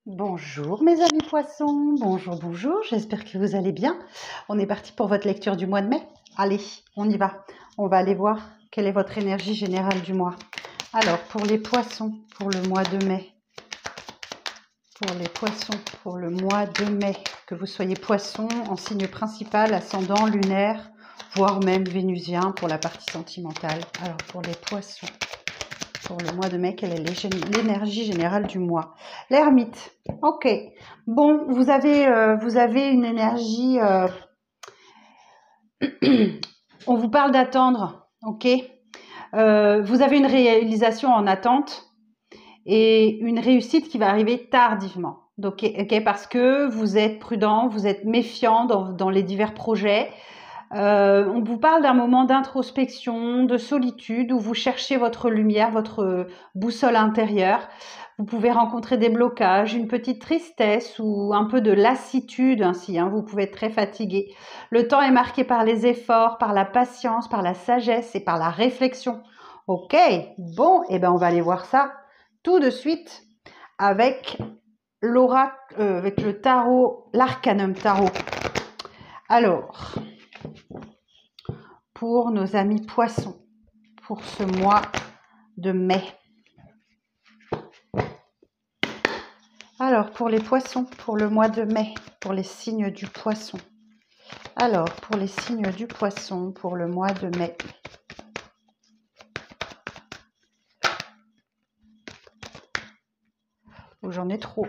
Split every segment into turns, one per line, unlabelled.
Bonjour mes amis poissons, bonjour, j'espère que vous allez bien. On est parti pour votre lecture du mois de mai. Allez, on y va. On va aller voir quelle est votre énergie générale du mois. Alors, pour les poissons, pour le mois de mai. Pour les poissons, pour le mois de mai. Que vous soyez poisson en signe principal, ascendant, lunaire, voire même vénusien pour la partie sentimentale. Alors, pour les poissons. Pour le mois de mai, quelle est l'énergie générale du mois? L'ermite. Ok. Bon, vous avez une énergie... on vous parle d'attendre, ok. Vous avez une réalisation en attente et une réussite qui va arriver tardivement. Donc, ok, parce que vous êtes prudent, vous êtes méfiant dans les divers projets. On vous parle d'un moment d'introspection, de solitude, où vous cherchez votre lumière, votre boussole intérieure. Vous pouvez rencontrer des blocages, une petite tristesse ou un peu de lassitude ainsi. Vous pouvez être très fatigué. Le temps est marqué par les efforts, par la patience, par la sagesse et par la réflexion. Ok, bon, et ben on va aller voir ça tout de suite avec l'oracle, avec le tarot, l'arcanum tarot. Alors, pour nos amis poissons, pour ce mois de mai. Alors, pour les poissons, pour le mois de mai, pour les signes du poisson. Alors, pour les signes du poisson, pour le mois de mai. Oh, j'en ai trop.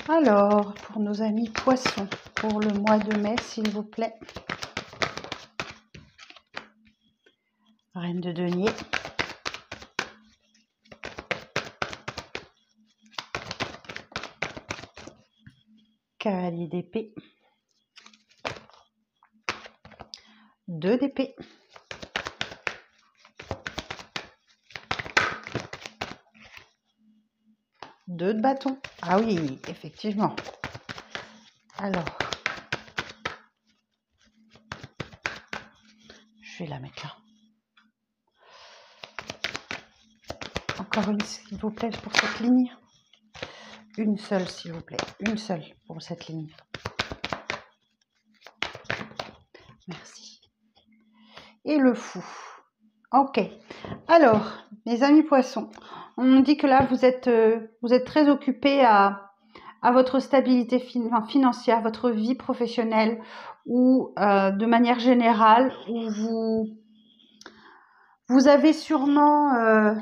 Alors, pour nos amis poissons, pour le mois de mai, s'il vous plaît. Reine de denier. Cavalier d'épée. 2 d'épée. 2 de bâton. Ah oui, effectivement. Alors, je vais la mettre là. Encore une, s'il vous plaît, pour cette ligne. Une seule, s'il vous plaît. Une seule pour cette ligne. Merci. Et le fou. Ok. Alors, mes amis poissons, on dit que là, vous êtes très occupés à votre stabilité financière, votre vie professionnelle ou de manière générale, où vous avez sûrement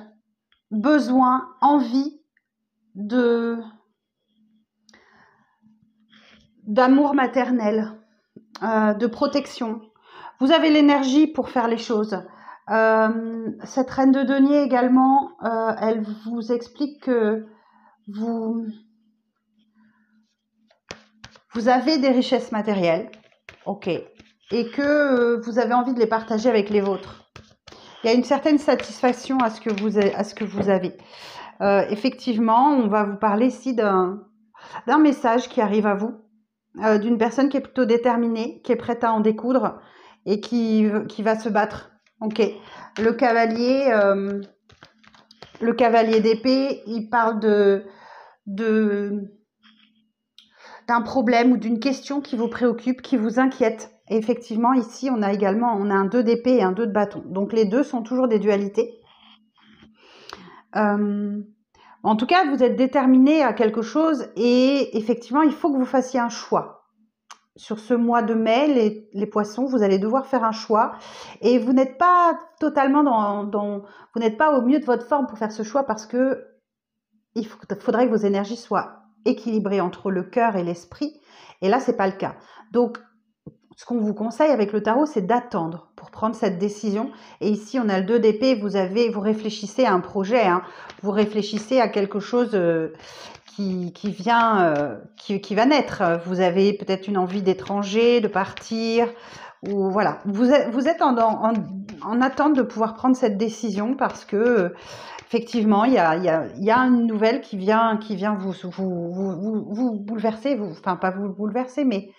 besoin, envie d'amour maternel, de protection. Vous avez l'énergie pour faire les choses. Cette reine de denier également, elle vous explique que vous avez des richesses matérielles, ok, et que vous avez envie de les partager avec les vôtres. Il y a une certaine satisfaction à ce que vous avez. Effectivement, on va vous parler ici d'un message qui arrive à vous, d'une personne qui est plutôt déterminée, qui est prête à en découdre et qui va se battre. Ok. Le cavalier d'épée, il parle d'un problème ou d'une question qui vous préoccupe, qui vous inquiète. Et effectivement, ici, on a un 2 d'épée et un 2 de bâton. Donc, les deux sont toujours des dualités. En tout cas, vous êtes déterminé à quelque chose et effectivement, il faut que vous fassiez un choix. Sur ce mois de mai, les poissons, vous allez devoir faire un choix et vous n'êtes pas totalement vous n'êtes pas au mieux de votre forme pour faire ce choix parce que il faudrait que vos énergies soient équilibrées entre le cœur et l'esprit et là, c'est pas le cas. Donc, ce qu'on vous conseille avec le tarot, c'est d'attendre pour prendre cette décision. Et ici, on a le 2 d'épée, vous réfléchissez à un projet, vous réfléchissez à quelque chose qui va naître. Vous avez peut-être une envie d'étranger, de partir, ou voilà. Vous êtes en attente de pouvoir prendre cette décision parce que effectivement, il y a une nouvelle qui vient vous bouleverser, enfin pas vous bouleverser, mais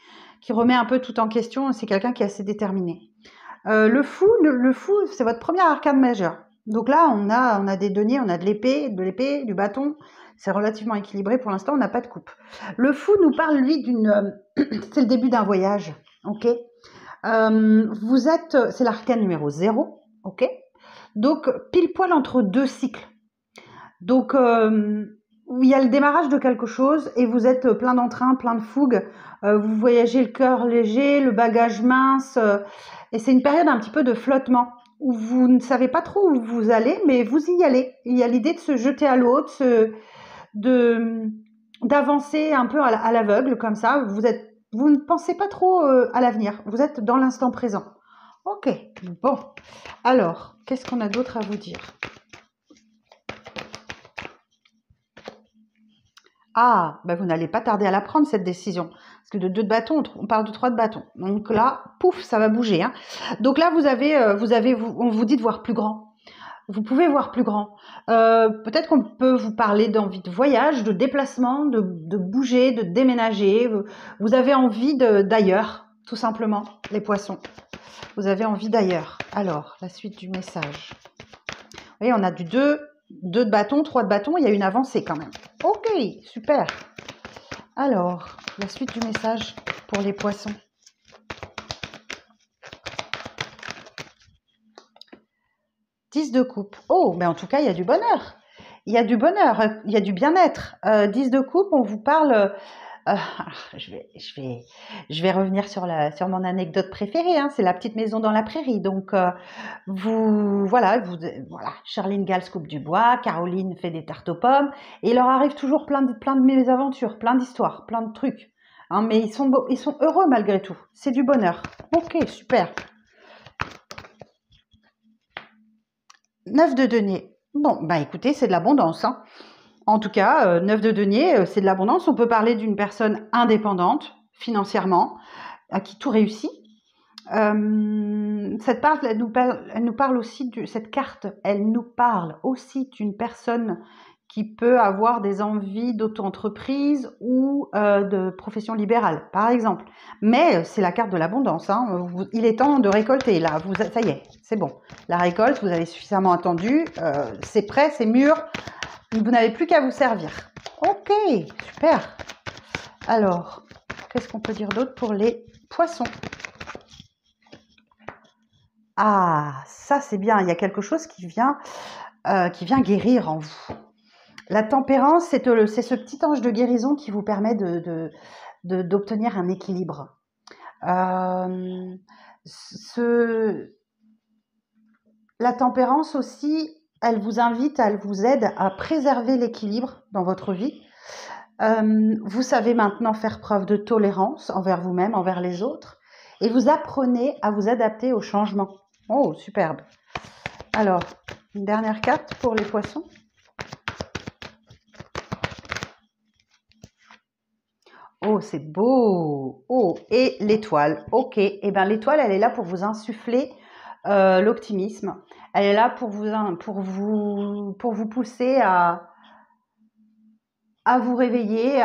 qui remet un peu tout en question. C'est quelqu'un qui est assez déterminé. Le fou, c'est votre première arcane majeure. Donc là, on a des deniers, on a de l'épée, du bâton. C'est relativement équilibré. Pour l'instant, on n'a pas de coupe. Le fou nous parle, lui, c'est le début d'un voyage. Ok. Vous êtes... C'est l'arcane numéro 0. Ok. Donc, pile poil entre deux cycles. Donc, il y a le démarrage de quelque chose et vous êtes plein d'entrain, plein de fougue. Vous voyagez le cœur léger, le bagage mince. Et c'est une période un petit peu de flottement où vous ne savez pas trop où vous allez, mais vous y allez. Il y a l'idée de se jeter à l'autre, d'avancer un peu à l'aveugle comme ça. Vous ne pensez pas trop à l'avenir. Vous êtes dans l'instant présent. Ok, bon. Alors, qu'est-ce qu'on a d'autre à vous dire? Ah, ben vous n'allez pas tarder à la prendre, cette décision. Parce que de 2 de bâton, on parle de 3 de bâton. Donc là, pouf, ça va bouger. Hein. Donc là, on vous dit de voir plus grand. Vous pouvez voir plus grand. Peut-être qu'on peut vous parler d'envie de voyage, de déplacement, de bouger, de déménager. Vous avez envie d'ailleurs, tout simplement, les poissons. Vous avez envie d'ailleurs. Alors, la suite du message. Vous voyez, on a du 2 de bâton, 3 de bâton. Il y a une avancée quand même. Ok, super. Alors, la suite du message pour les poissons. Dix de coupe. Oh, mais en tout cas, il y a du bonheur. Il y a du bonheur, il y a du bien-être. 10 de coupe, on vous parle... je vais revenir sur mon anecdote préférée. Hein, c'est la petite maison dans la prairie. Donc, voilà, Charline Gals coupe du bois, Caroline fait des tartes aux pommes. Et il leur arrive toujours plein de mésaventures, plein d'histoires, plein de trucs. Hein, mais ils sont heureux malgré tout. C'est du bonheur. Ok, super. 9 de denier. Bon, bah écoutez, c'est de l'abondance. Hein. En tout cas, 9 de denier, c'est de l'abondance. On peut parler d'une personne indépendante financièrement, à qui tout réussit. Cette carte, elle nous parle aussi cette carte, elle nous parle aussi d'une personne qui peut avoir des envies d'auto-entreprise ou de profession libérale, par exemple. Mais c'est la carte de l'abondance. Hein. Il est temps de récolter, là. Ça y est, c'est bon. La récolte, vous avez suffisamment attendu. C'est prêt, c'est mûr. Vous n'avez plus qu'à vous servir. Ok, super. Alors, qu'est-ce qu'on peut dire d'autre pour les poissons? Ah, ça c'est bien. Il y a quelque chose qui vient guérir en vous. La tempérance, c'est ce petit ange de guérison qui vous permet d'obtenir un équilibre. La tempérance aussi, elle vous invite, elle vous aide à préserver l'équilibre dans votre vie. Vous savez maintenant faire preuve de tolérance envers vous-même, envers les autres, et vous apprenez à vous adapter au changement. Oh, superbe. Alors, une dernière carte pour les poissons. Oh, c'est beau. Oh, et l'étoile. Ok. Eh bien, l'étoile, elle est là pour vous insuffler l'optimisme. Elle est là pour vous pousser à vous réveiller,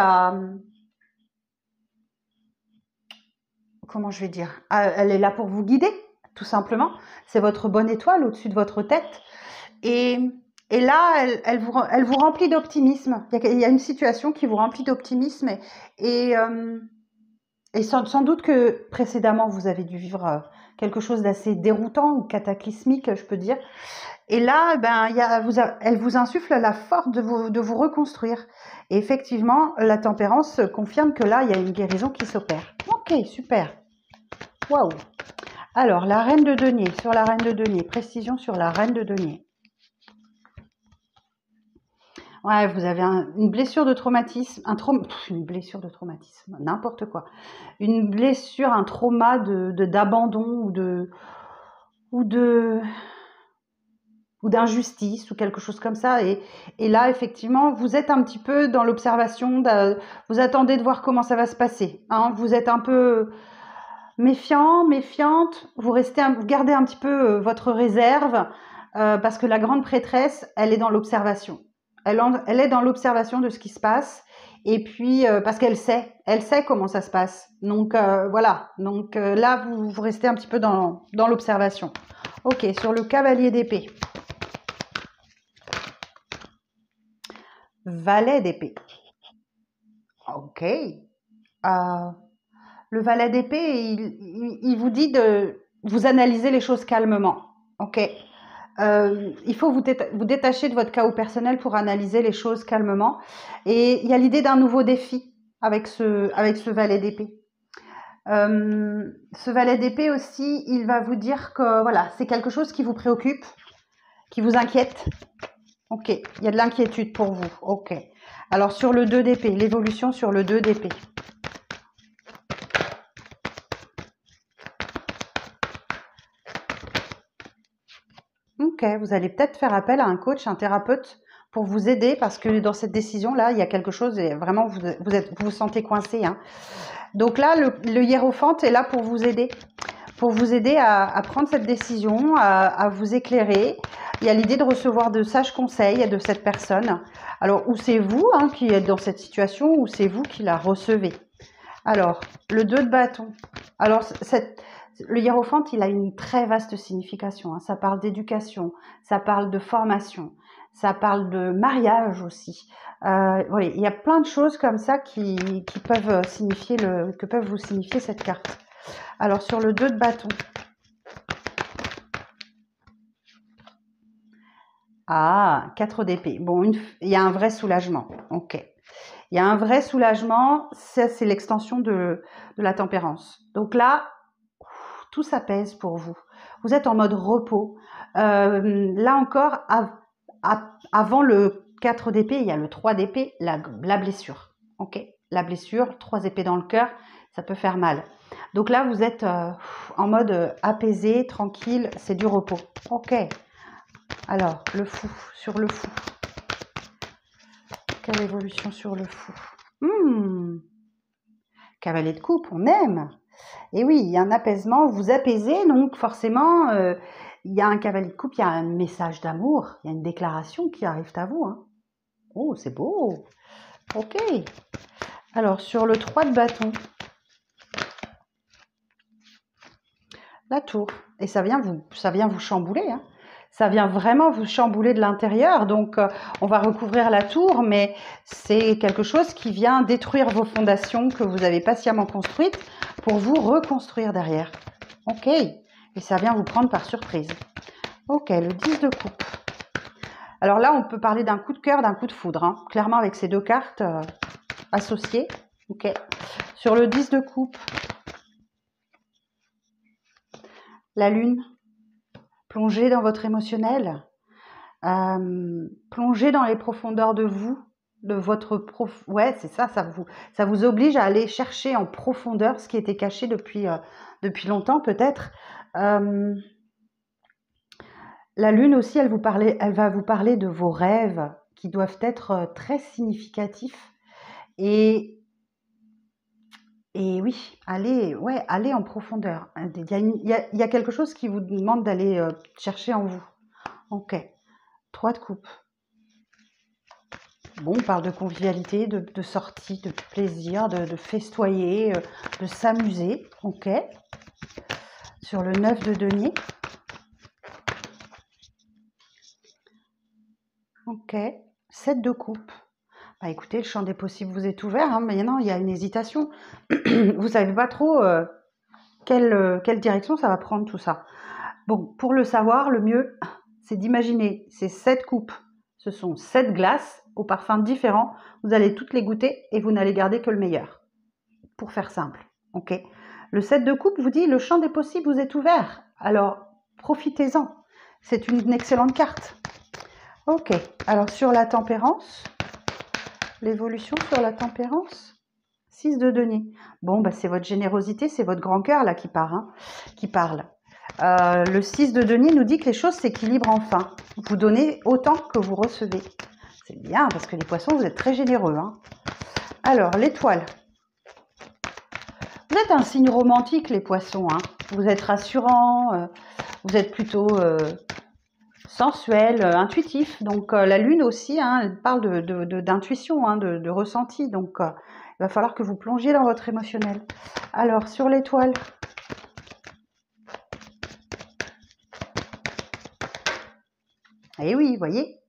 comment je vais dire, elle est là pour vous guider, tout simplement. C'est votre bonne étoile au-dessus de votre tête. Et là, elle vous remplit d'optimisme. Il y a une situation qui vous remplit d'optimisme et sans doute que précédemment, vous avez dû vivre quelque chose d'assez déroutant ou cataclysmique, je peux dire. Et là, elle vous insuffle la force de vous reconstruire. Et effectivement, la tempérance confirme que là, il y a une guérison qui s'opère. Ok, super. Waouh. Alors, la reine de denier, sur la reine de denier, précision sur la reine de denier. Ouais, vous avez une blessure de traumatisme, une blessure de traumatisme, n'importe quoi. Une blessure, un trauma d'abandon ou d'injustice ou quelque chose comme ça. Et là, effectivement, vous êtes un petit peu dans l'observation, vous attendez de voir comment ça va se passer. Hein. Vous êtes un peu méfiant, méfiante, vous gardez un petit peu votre réserve parce que la grande prêtresse, elle est dans l'observation. Elle est dans l'observation de ce qui se passe et puis parce qu'elle sait comment ça se passe. Donc voilà, donc là, vous restez un petit peu dans l'observation. Ok, sur le cavalier d'épée. valet d'épée. Ok. Le valet d'épée, il vous dit de vous analyser les choses calmement. Ok. Il faut vous détacher de votre chaos personnel pour analyser les choses calmement. Et il y a l'idée d'un nouveau défi avec ce valet d'épée. Ce valet d'épée aussi, il va vous dire que voilà, c'est quelque chose qui vous préoccupe, qui vous inquiète. Ok, il y a de l'inquiétude pour vous. Ok. Alors sur le 2 d'épée, l'évolution sur le 2 d'épée. Ok, vous allez peut-être faire appel à un coach, un thérapeute pour vous aider parce que dans cette décision-là, il y a quelque chose et vraiment vous vous sentez coincé. Hein. Donc là, le hiérophante est là pour vous aider à prendre cette décision, à vous éclairer. Il y a l'idée de recevoir de sages conseils de cette personne. Alors, ou c'est vous hein, qui êtes dans cette situation, ou c'est vous qui la recevez. Alors, le 2 de bâton. Alors, le hiérophante, il a une très vaste signification. Hein. Ça parle d'éducation, ça parle de formation, ça parle de mariage aussi. Oui, il y a plein de choses comme ça qui peuvent signifier que peuvent vous signifier cette carte. Alors, sur le 2 de bâton. Ah, 4 d'épée. Bon, il y a un vrai soulagement. Ok. Il y a un vrai soulagement. Ça, c'est l'extension de la tempérance. Donc là, tout s'apaise pour vous. Vous êtes en mode repos. Là encore, avant le 4 d'épée, il y a le 3 d'épée, la blessure. Ok. La blessure, 3 épées dans le cœur, ça peut faire mal. Donc là, vous êtes en mode apaisé, tranquille, c'est du repos. Ok. Alors, le fou, sur le fou. Quelle évolution sur le fou? Cavalier de coupe, on aime. Et oui, il y a un apaisement, vous apaisez, donc forcément, il y a un cavalier de coupe, il y a un message d'amour, il y a une déclaration qui arrive à vous. Hein. Oh, c'est beau. Ok. Alors, sur le 3 de bâton, la tour. Et ça vient vous chambouler. Hein. Ça vient vraiment vous chambouler de l'intérieur. Donc, on va recouvrir la tour, mais c'est quelque chose qui vient détruire vos fondations que vous avez patiemment construites pour vous reconstruire derrière. Ok. Et ça vient vous prendre par surprise. Ok, le 10 de coupe. Alors là, on peut parler d'un coup de cœur, d'un coup de foudre. Hein. Clairement, avec ces deux cartes associées. Ok. Sur le 10 de coupe, la lune. Plongez dans votre émotionnel. Plongez dans les profondeurs de vous, de votre ouais, c'est ça, ça vous oblige à aller chercher en profondeur ce qui était caché depuis longtemps peut-être. La lune aussi, elle va vous parler de vos rêves qui doivent être très significatifs et oui, allez en profondeur. Il y a quelque chose qui vous demande d'aller chercher en vous. Ok. 3 de coupe. Bon, on parle de convivialité, de sortie, de plaisir, de festoyer, de s'amuser. Ok. Sur le 9 de denier. Ok. 7 de coupe. Bah, écoutez, le champ des possibles vous est ouvert, hein, mais non, il y a une hésitation. Vous savez pas trop quelle direction ça va prendre tout ça. Bon, pour le savoir, le mieux, c'est d'imaginer ces 7 coupes. Ce sont 7 glaces aux parfums différents. Vous allez toutes les goûter et vous n'allez garder que le meilleur. Pour faire simple, ok. Le 7 de coupe vous dit le champ des possibles vous est ouvert. Alors, profitez-en. C'est une excellente carte. Ok, alors sur la tempérance, l'évolution sur la tempérance, 6 de denier. Bon, bah, c'est votre générosité, c'est votre grand cœur là qui parle. Le 6 de denier nous dit que les choses s'équilibrent enfin. Vous donnez autant que vous recevez. C'est bien parce que les poissons, vous êtes très généreux. Hein. Alors, l'étoile. Vous êtes un signe romantique, les poissons. Hein. Vous êtes rassurant, vous êtes plutôt sensuel, intuitif. Donc, la lune aussi, hein, elle parle d'intuition, hein, de ressenti. Donc, il va falloir que vous plongiez dans votre émotionnel. Alors, sur l'étoile. Eh oui, vous voyez.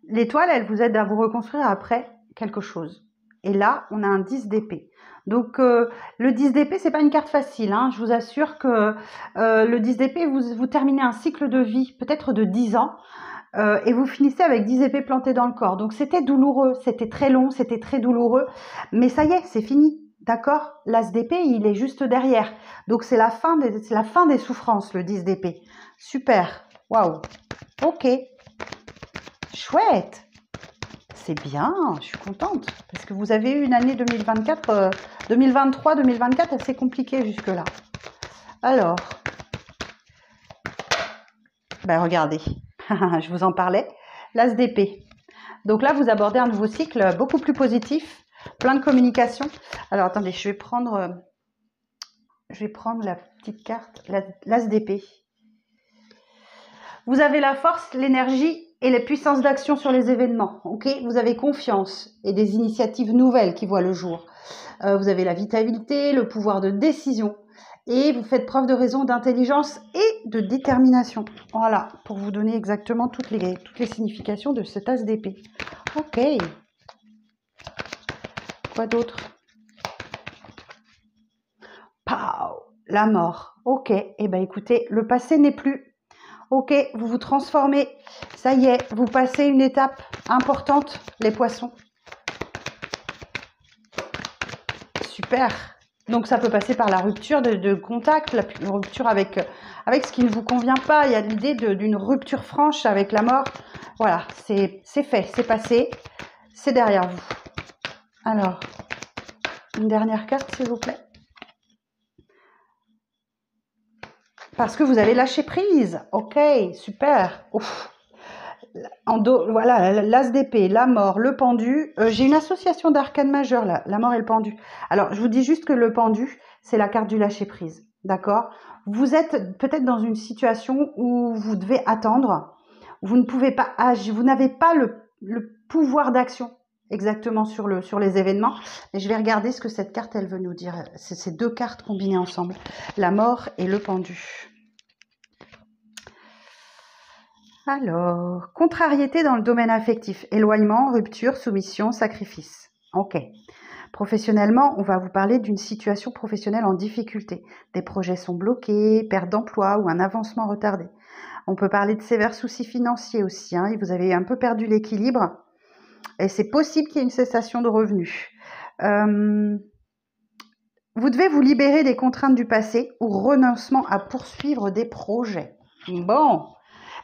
L'étoile, elle vous aide à vous reconstruire après quelque chose. Et là, on a un 10 d'épée. Donc, le 10 d'épée, c'est pas une carte facile, hein. Je vous assure que le 10 d'épée, vous terminez un cycle de vie, peut-être de 10 ans, et vous finissez avec 10 épées plantées dans le corps. Donc, c'était douloureux, c'était très long, c'était très douloureux. Mais ça y est, c'est fini. D'accord? L'as d'épée, il est juste derrière. Donc, c'est la fin des souffrances, le 10 d'épée. Super. Waouh. Ok. Chouette. C'est bien, je suis contente. Parce que vous avez eu une année 2024, 2023-2024 assez compliquée jusque-là. Alors, ben regardez, je vous en parlais. L'as d'épée. Donc là, vous abordez un nouveau cycle beaucoup plus positif, plein de communication. Alors, attendez, je vais prendre la petite carte, l'as d'épée. Vous avez la force, l'énergie et les puissances d'action sur les événements. Ok, vous avez confiance et des initiatives nouvelles qui voient le jour. Vous avez la vitalité, le pouvoir de décision et vous faites preuve de raison, d'intelligence et de détermination. Voilà, pour vous donner exactement toutes les significations de ce as d'épée. Ok. Quoi d'autre? Pow, la mort. Ok, eh ben écoutez, le passé n'est plus. Ok, vous vous transformez. Ça y est, vous passez une étape importante, les poissons. Super. Donc ça peut passer par la rupture de contact, la rupture avec ce qui ne vous convient pas. Il y a l'idée d'une rupture franche avec la mort. Voilà, c'est fait, c'est passé, c'est derrière vous. Alors, une dernière carte, s'il vous plaît. Parce que vous avez lâché prise. Ok, super. Ouf. Voilà, l'as d'épée, la mort, le pendu. J'ai une association d'arcanes majeures là, la mort et le pendu. Alors, je vous dis juste que le pendu, c'est la carte du lâcher prise. D'accord? Vous êtes peut-être dans une situation où vous devez attendre. Vous ne pouvez pas agir, vous n'avez pas le pouvoir d'action exactement sur les événements. Et je vais regarder ce que cette carte, elle veut nous dire. C'est ces deux cartes combinées ensemble. La mort et le pendu. Alors, contrariété dans le domaine affectif, éloignement, rupture, soumission, sacrifice. Ok. Professionnellement, on va vous parler d'une situation professionnelle en difficulté. Des projets sont bloqués, perte d'emploi ou un avancement retardé. On peut parler de sévères soucis financiers aussi, hein, et vous avez un peu perdu l'équilibre. Et c'est possible qu'il y ait une cessation de revenus. Vous devez vous libérer des contraintes du passé ou renoncement à poursuivre des projets. Bon.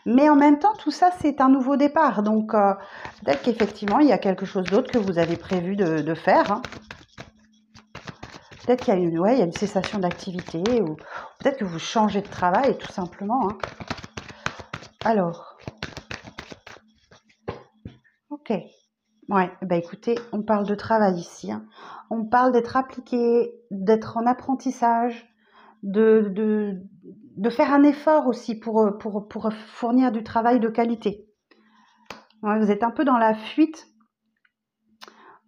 Mais en même temps, tout ça, c'est un nouveau départ. Donc, peut-être qu'effectivement, il y a quelque chose d'autre que vous avez prévu de faire. Hein. Peut-être qu'il y a il y a une cessation d'activité ou peut-être que vous changez de travail, tout simplement. Hein. Alors, ok. Ouais, bah écoutez, on parle de travail ici. Hein. On parle d'être appliqué, d'être en apprentissage, de faire un effort aussi pour fournir du travail de qualité. Ouais, vous êtes un peu dans la fuite.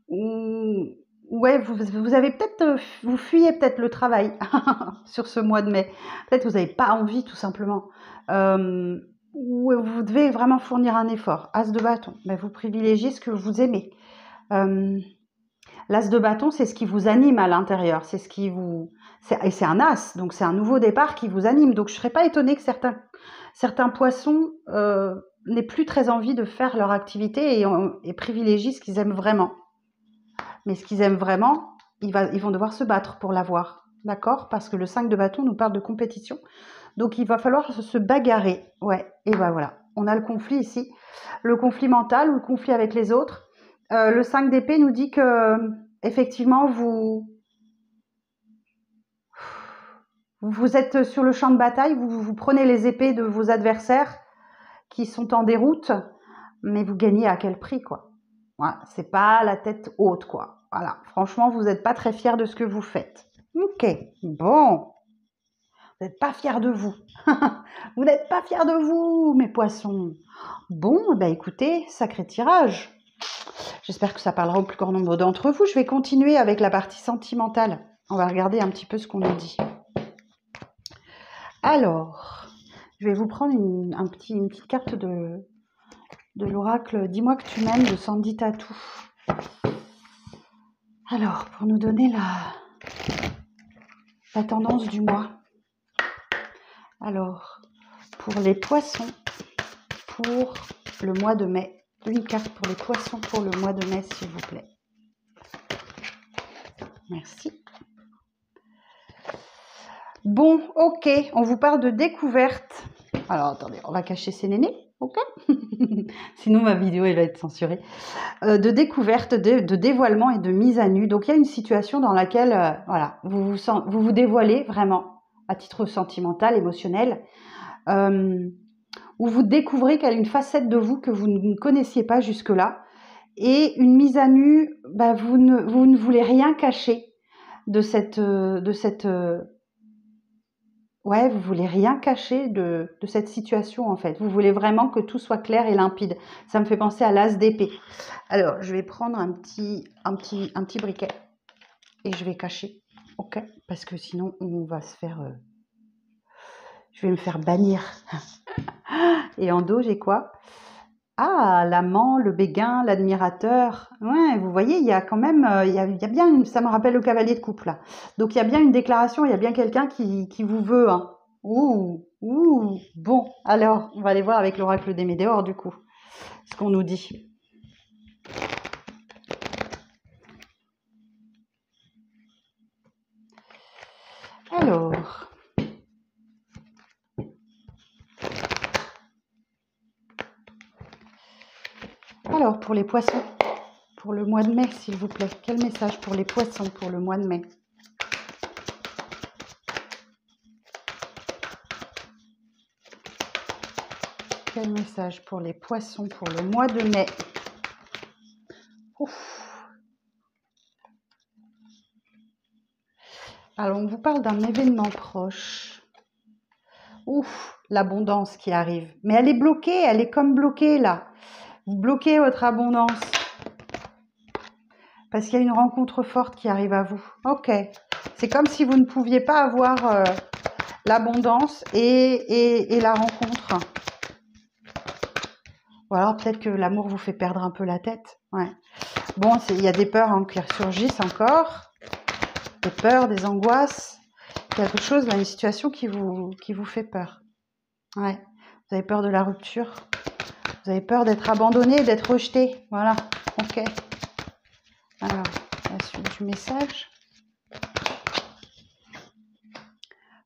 Ouais, vous avez peut-être, vous fuyez peut-être le travail sur ce mois de mai. Peut-être que vous n'avez pas envie, tout simplement. Ou vous devez vraiment fournir un effort. As de bâton, mais vous privilégiez ce que vous aimez. L'as de bâton, c'est ce qui vous anime à l'intérieur. C'est ce qui vous... Et c'est un as, donc c'est un nouveau départ qui vous anime. Donc je ne serais pas étonnée que certains poissons n'aient plus très envie de faire leur activité et privilégient ce qu'ils aiment vraiment. Mais ce qu'ils aiment vraiment, ils vont devoir se battre pour l'avoir. D'accord? Parce que le 5 de bâton nous parle de compétition. Donc, il va falloir se bagarrer. Ouais, et ben voilà. On a le conflit ici. Le conflit mental ou le conflit avec les autres. Le 5 d'épée nous dit que, effectivement, vous êtes sur le champ de bataille. Vous prenez les épées de vos adversaires qui sont en déroute. Mais vous gagnez à quel prix, quoi? Voilà, c'est pas la tête haute, quoi. Voilà, franchement, vous n'êtes pas très fiers de ce que vous faites. Ok, bon. Vous n'êtes pas fiers de vous. Vous n'êtes pas fiers de vous, mes poissons. Bon, bah écoutez, sacré tirage. J'espère que ça parlera au plus grand nombre d'entre vous. Je vais continuer avec la partie sentimentale. On va regarder un petit peu ce qu'on nous dit. Alors, je vais vous prendre une petite carte de l'oracle Dis-moi que tu m'aimes de Sandy Tatou. Alors, pour nous donner la tendance du mois. Alors, pour les poissons, pour le mois de mai. Une carte pour les poissons pour le mois de mai, s'il vous plaît. Merci. Bon, ok, on vous parle de découverte. Alors, attendez, on va cacher ces nénés, ok? Sinon, ma vidéo, elle va être censurée. De découverte, de dévoilement et de mise à nu. Donc, il y a une situation dans laquelle, voilà, vous vous dévoilez vraiment à titre sentimental, émotionnel, où vous découvrez qu'il y a une facette de vous que vous ne connaissiez pas jusque-là. Et une mise à nu, bah, vous ne voulez rien cacher de cette ouais, vous voulez rien cacher de cette situation, en fait. Vous voulez vraiment que tout soit clair et limpide. Ça me fait penser à l'as d'épée. Alors, je vais prendre un petit briquet et je vais cacher, ok? Parce que sinon, on va se faire... je vais me faire bannir. Et en dos, j'ai quoi? Ah, l'amant, le béguin, l'admirateur. Ouais, vous voyez, il y a quand même, il y a bien, ça me rappelle le cavalier de coupe là. Donc il y a bien une déclaration, il y a bien quelqu'un qui vous veut. Hein. Ouh. Bon, alors, on va aller voir avec l'oracle des Médéors du coup, ce qu'on nous dit. Alors, pour les poissons, pour le mois de mai, s'il vous plaît. Quel message pour les poissons pour le mois de mai? Quel message pour les poissons pour le mois de mai? Ouf. Alors, on vous parle d'un événement proche. Ouf, l'abondance qui arrive. Mais elle est bloquée, elle est comme bloquée là. Vous bloquez votre abondance. Parce qu'il y a une rencontre forte qui arrive à vous. Ok. C'est comme si vous ne pouviez pas avoir l'abondance et la rencontre. Ou alors peut-être que l'amour vous fait perdre un peu la tête. Ouais. Bon, il y a des peurs hein, qui ressurgissent encore. Des peurs, des angoisses. Quelque chose, là, une situation qui vous fait peur. Ouais. Vous avez peur de la rupture. Vous avez peur d'être abandonné, d'être rejeté. Voilà. Ok. Alors, la suite du message.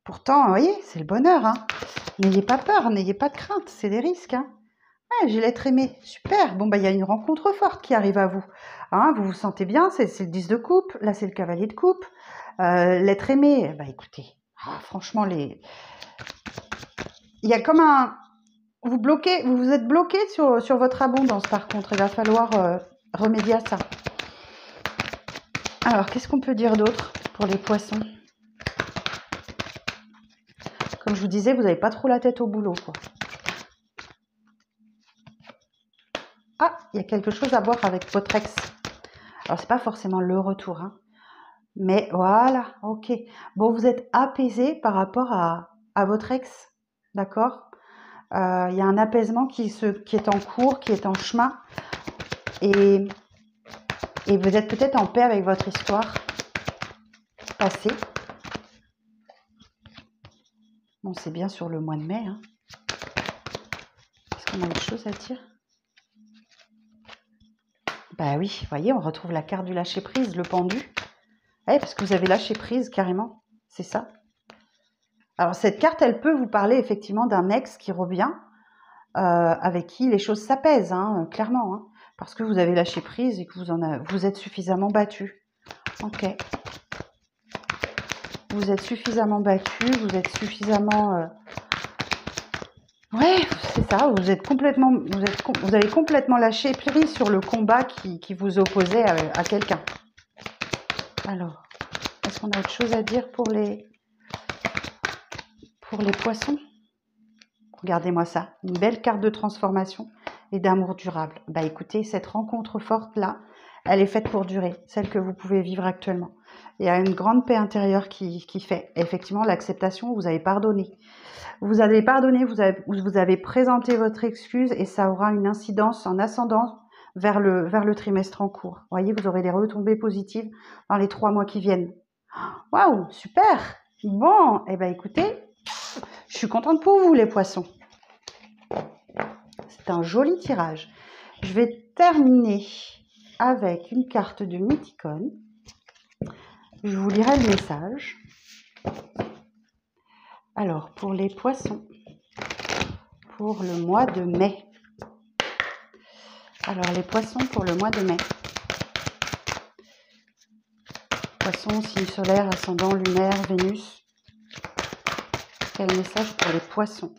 Pourtant, vous voyez, c'est le bonheur. Hein. N'ayez pas peur, n'ayez pas de crainte. C'est des risques. Hein. Ouais, j'ai l'être aimé. Super. Bon, bah, il y a une rencontre forte qui arrive à vous. Hein, vous vous sentez bien. C'est le 10 de coupe. Là, c'est le cavalier de coupe. L'être aimé, bah, écoutez. Franchement, il y a comme un... Vous vous êtes bloqué sur votre abondance, par contre. Il va falloir remédier à ça. Alors, qu'est-ce qu'on peut dire d'autre pour les poissons? Comme je vous disais, vous n'avez pas trop la tête au boulot, quoi. Ah, il y a quelque chose à voir avec votre ex. Alors, c'est pas forcément le retour, hein. Mais voilà, ok. Bon, vous êtes apaisé par rapport à votre ex, d'accord? Il y a un apaisement qui est en cours, qui est en chemin. Et vous êtes peut-être en paix avec votre histoire passée. Bon, c'est bien sur le mois de mai. Hein. Est-ce qu'on a autre chose à dire? Bah oui, vous voyez, on retrouve la carte du lâcher-prise, le pendu. Ouais, parce que vous avez lâché prise carrément, c'est ça. Alors cette carte, elle peut vous parler effectivement d'un ex qui revient, avec qui les choses s'apaisent, hein, clairement. Hein, parce que vous avez lâché prise et que vous êtes suffisamment battu. Ok. Vous êtes suffisamment battu, vous êtes suffisamment... Ouais, c'est ça, vous avez complètement lâché prise sur le combat qui vous opposait à quelqu'un. Alors, est-ce qu'on a autre chose à dire pour les poissons? Regardez-moi ça, une belle carte de transformation et d'amour durable. Bah écoutez, cette rencontre forte là, elle est faite pour durer, celle que vous pouvez vivre actuellement. Il y a une grande paix intérieure qui fait. Et effectivement, l'acceptation, vous avez pardonné. Vous avez pardonné, vous avez présenté votre excuse et ça aura une incidence en ascendant vers le trimestre en cours. Vous voyez, vous aurez des retombées positives dans les 3 mois qui viennent. Waouh, super! Bon, eh bien écoutez, je suis contente pour vous les poissons. C'est un joli tirage. Je vais terminer avec une carte de Mythicone. Je vous lirai le message. Alors, pour les poissons, pour le mois de mai. Alors, les poissons pour le mois de mai. Poissons, signe solaire, ascendant, lunaire, Vénus. Quel message pour les poissons?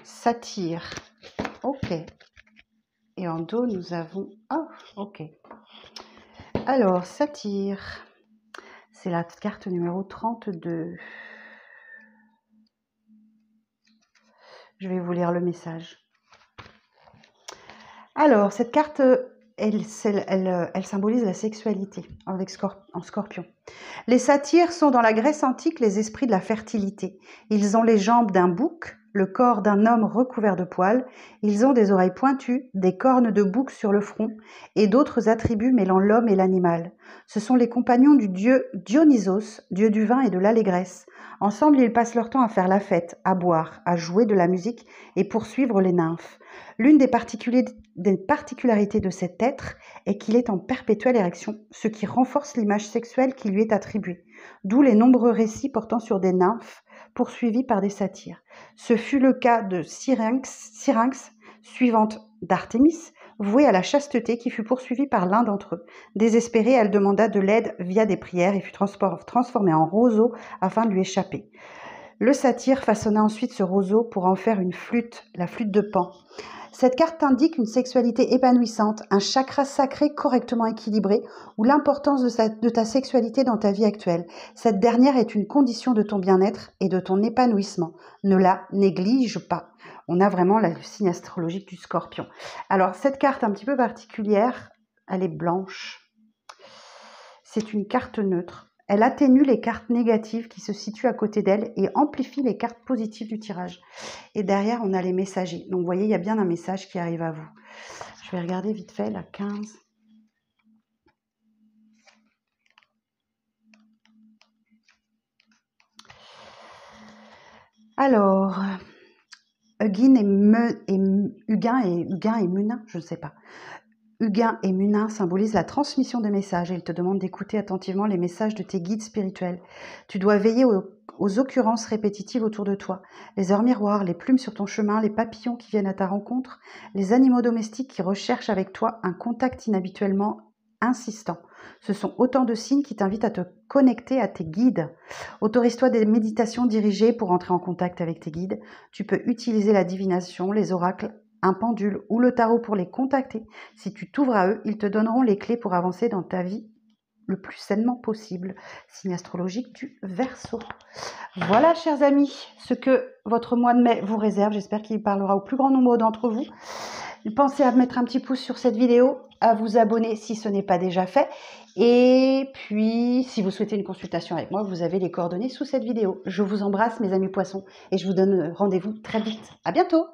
Satyre. Ok. Et en dos, nous avons... Oh, ok. Alors, Satyre. C'est la carte numéro 32. Je vais vous lire le message. Alors, cette carte, elle symbolise la sexualité en scorpion. Les satyres sont dans la Grèce antique les esprits de la fertilité. Ils ont les jambes d'un bouc, le corps d'un homme recouvert de poils. Ils ont des oreilles pointues, des cornes de bouc sur le front et d'autres attributs mêlant l'homme et l'animal. Ce sont les compagnons du dieu Dionysos, dieu du vin et de l'allégresse. Ensemble, ils passent leur temps à faire la fête, à boire, à jouer de la musique et poursuivre les nymphes. L'une des particularités de cet être est qu'il est en perpétuelle érection, ce qui renforce l'image sexuelle qui lui est attribuée, d'où les nombreux récits portant sur des nymphes poursuivies par des satyres. Ce fut le cas de Syrinx, suivante d'Artémis, vouée à la chasteté, qui fut poursuivie par l'un d'entre eux. Désespérée, elle demanda de l'aide via des prières et fut transformée en roseau afin de lui échapper. Le satyre façonna ensuite ce roseau pour en faire une flûte, la flûte de Pan. Cette carte indique une sexualité épanouissante, un chakra sacré correctement équilibré ou l'importance de ta sexualité dans ta vie actuelle. Cette dernière est une condition de ton bien-être et de ton épanouissement. Ne la néglige pas. On a vraiment le signe astrologique du Scorpion. Alors, cette carte un petit peu particulière, elle est blanche. C'est une carte neutre. Elle atténue les cartes négatives qui se situent à côté d'elle et amplifie les cartes positives du tirage. Et derrière, on a les messagers. Donc, vous voyez, il y a bien un message qui arrive à vous. Je vais regarder vite fait, la 15. Alors, Huguin et Munin, je ne sais pas. Huguin et Munin symbolisent la transmission des messages et ils te demandent d'écouter attentivement les messages de tes guides spirituels. Tu dois veiller aux occurrences répétitives autour de toi. Les heures miroirs, les plumes sur ton chemin, les papillons qui viennent à ta rencontre, les animaux domestiques qui recherchent avec toi un contact inhabituellement insistant. Ce sont autant de signes qui t'invitent à te connecter à tes guides. Autorise-toi des méditations dirigées pour entrer en contact avec tes guides. Tu peux utiliser la divination, les oracles, un pendule ou le tarot pour les contacter. Si tu t'ouvres à eux, ils te donneront les clés pour avancer dans ta vie le plus sainement possible. Signe astrologique du Verseau. Voilà, chers amis, ce que votre mois de mai vous réserve. J'espère qu'il parlera au plus grand nombre d'entre vous. Pensez à mettre un petit pouce sur cette vidéo, à vous abonner si ce n'est pas déjà fait. Et puis, si vous souhaitez une consultation avec moi, vous avez les coordonnées sous cette vidéo. Je vous embrasse, mes amis poissons, et je vous donne rendez-vous très vite. À bientôt!